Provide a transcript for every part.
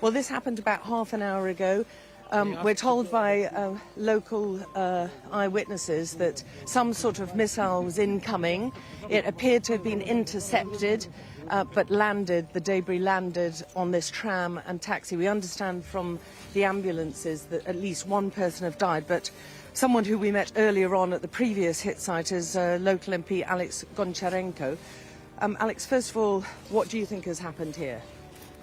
Well, this happened about half an hour ago. We're told by local eyewitnesses that some sort of missile was incoming. It appeared to have been intercepted, but landed, the debris landed on this tram and taxi. We understand from the ambulances that at least one person have died, but someone who we met earlier on at the previous hit site is local MP Alex Goncharenko. Alex, first of all, what do you think has happened here?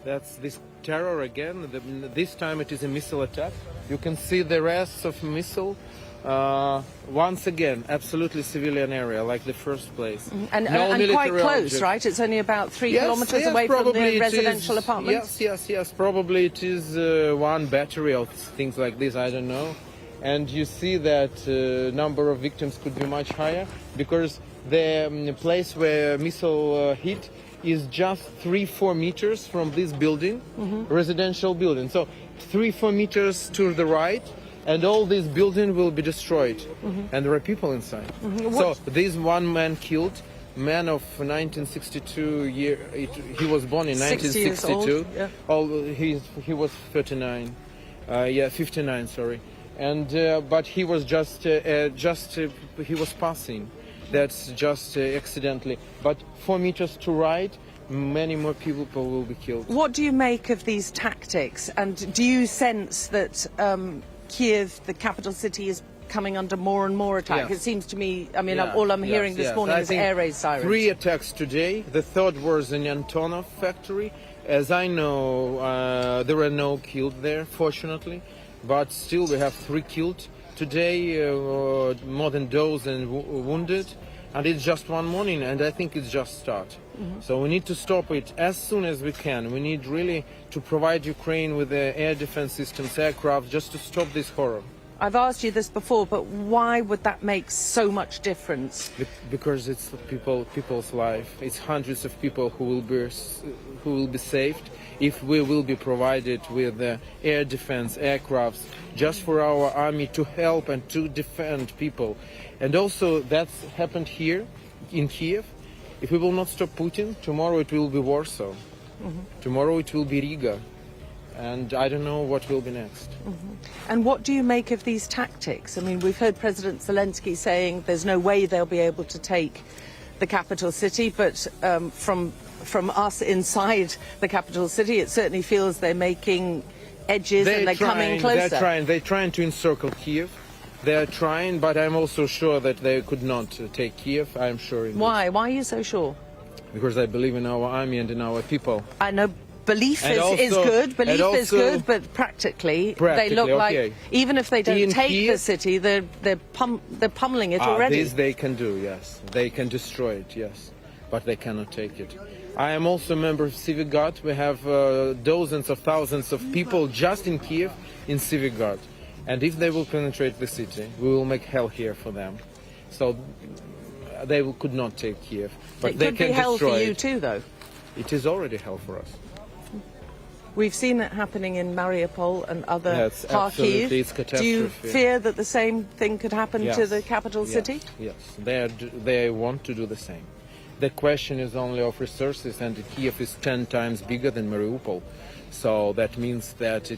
That's this terror again. This time it is a missile attack. You can see the rests of missile. Once again, absolutely civilian area, like the first place. And no quite close, object. right? It's only about 3 kilometers away from the residential apartments? Yes. Probably it is one battery of things like this, I don't know. And you see that number of victims could be much higher because the place where missile hit is just 3-4 meters from this building, residential building. So 3-4 meters to the right, and all this building will be destroyed, and there are people inside. So this one man killed, man of 1962 year. He was born in 1962. Yeah. He was 39. 59. Sorry. And but he was he was passing. That's just accidentally. But 4 meters to right, many more people will be killed. What do you make of these tactics? And do you sense that Kyiv, the capital city, is coming under more and more attack? Yes. It seems to me, I mean, all I'm hearing this morning is air raid sirens. 3 attacks today. The third was in Antonov factory. As I know, there are no killed there, fortunately. But still, we have 3 killed. Today, more than dozen wounded, and it's just one morning, and I think it's just start. So we need to stop it as soon as we can. We need really to provide Ukraine with the air defense systems, aircraft, just to stop this horror. I've asked you this before, but why would that make so much difference? Because it's people's life. It's hundreds of people who will be saved if we will be provided with air defense aircrafts just for our army to help and to defend people. And also that's happened here in Kyiv. If we will not stop Putin, tomorrow it will be Warsaw. Tomorrow it will be Riga. And I don't know what will be next. And what do you make of these tactics? I mean, we've heard President Zelensky saying there's no way they'll be able to take the capital city, but from us inside the capital city, it certainly feels they're making edges and they're coming closer. They're trying to encircle Kyiv. They're trying, but I'm also sure that they could not take Kyiv. I'm sure. Why? Why are you so sure? Because I believe in our army and in our people. I know. Belief is good, but practically they look like, even if they don't take Kyiv, the city, they're pummeling it already. This they can do, yes. They can destroy it, yes. But they cannot take it. I am also a member of Civic Guard. We have dozens of thousands of people just in Kyiv in Civic Guard. And if they will penetrate the city, we will make hell here for them. So they could not take Kyiv. But they can destroy it. It could be hell for you too, though. It is already hell for us. We've seen it happening in Mariupol and other Kharkiv. It's catastrophe. Do you fear that the same thing could happen to the capital city? Yes, they want to do the same. The question is only of resources, and Kyiv is 10 times bigger than Mariupol. So that means that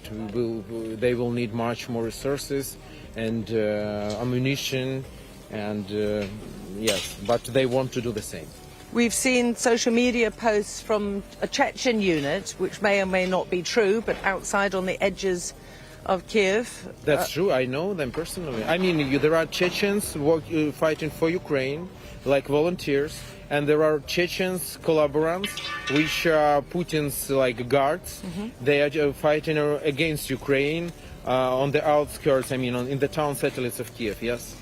they will need much more resources and ammunition, and yes, but they want to do the same. We've seen social media posts from a Chechen unit, which may or may not be true, but outside on the edges of Kyiv. That's true. I know them personally. I mean, there are Chechens fighting for Ukraine, like volunteers, and there are Chechens collaborators, which are Putin's like guards. They are fighting against Ukraine on the outskirts. I mean, in the town satellites of Kyiv. Yes.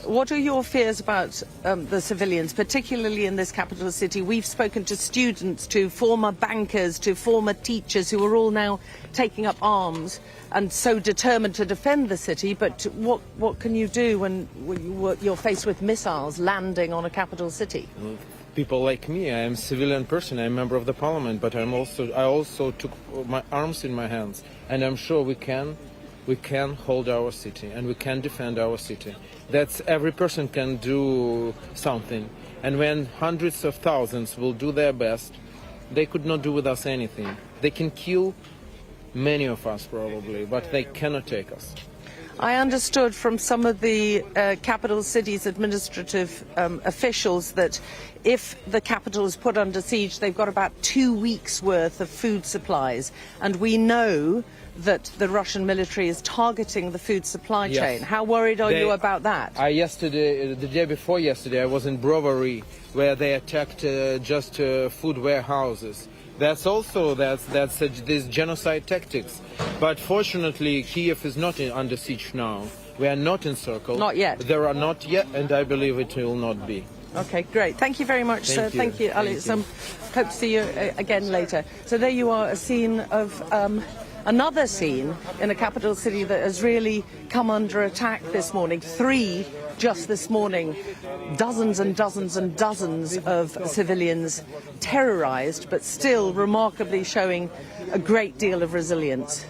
What are your fears about the civilians, particularly in this capital city? We've spoken to students, to former bankers, to former teachers who are all now taking up arms and so determined to defend the city. But what can you do when you're faced with missiles landing on a capital city? People like me, I am a civilian person, I'm a member of the parliament, but I also took my arms in my hands, and I'm sure we can hold our city and we can defend our city. That's every person can do something. And when hundreds of thousands will do their best, they could not do with us anything. They can kill many of us probably, but they cannot take us. I understood from some of the capital city's administrative officials that if the capital is put under siege, they've got about 2 weeks' worth of food supplies. And we know that the Russian military is targeting the food supply chain. How worried are you about that? The day before yesterday, I was in Brovary, where they attacked just food warehouses. That's these genocide tactics. But fortunately, Kyiv is not under siege now. We are not encircled. Not yet. There are not yet, and I believe it will not be. Okay, great. Thank you very much, sir. Thank you, Alex. Hope to see you again later. So there you are, a scene of another scene in a capital city that has really come under attack this morning. 3 just this morning. Dozens and dozens and dozens of civilians terrorized, but still remarkably showing a great deal of resilience.